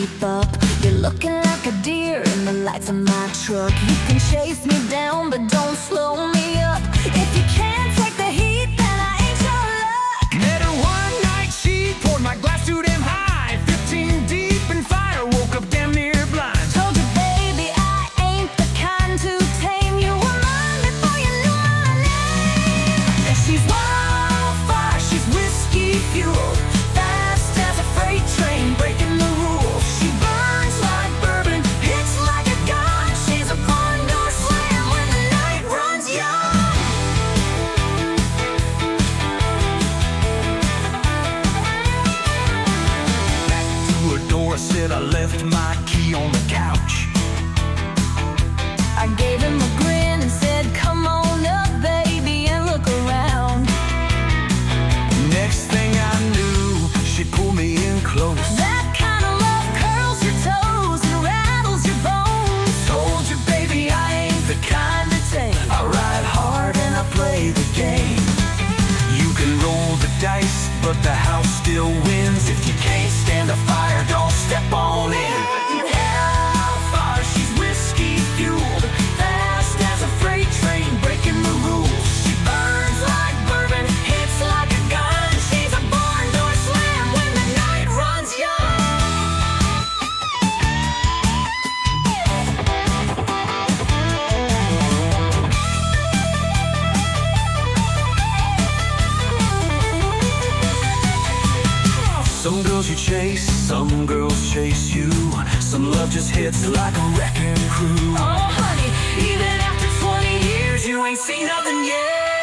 keep up. You're looking like a deer in the lights of my truck. You can chase me down, but don't slow me up. If you can't take the heat, then I ain't your luck. Met her one night, she poured my glass too damn high. 15 deep in fire, woke up damn near blind. Told you, baby, I ain't the kind to tame. You were mine before you knew my name. And she's wildfire, she's whiskey fueled, fast as a freight train, breaking the rules. She burns like bourbon, hits like a gun. She's a barn door slam when the night runs young. Back to her door, I said I left my key on the couch. I gave him a grin and said, come on up, baby, and look around. Next thing I knew, she pulled me in close. That kind of love curls your toes and rattles your bones. Told you, baby, I ain't the kind to tame. I ride hard and I play the game. You can roll the dice, but the house still wins. If you can't stand a fire, don't step on in. Wildfire, she's whiskey fueled, fast as a freight train, breaking the rules. She burns like bourbon, hits like a gun. She's a barn door slam when the night runs young. Some girls you chase, some girls chase you. Some love just hits like a wrecking crew. Oh, honey, even after 20 years, You ain't seen nothing yet.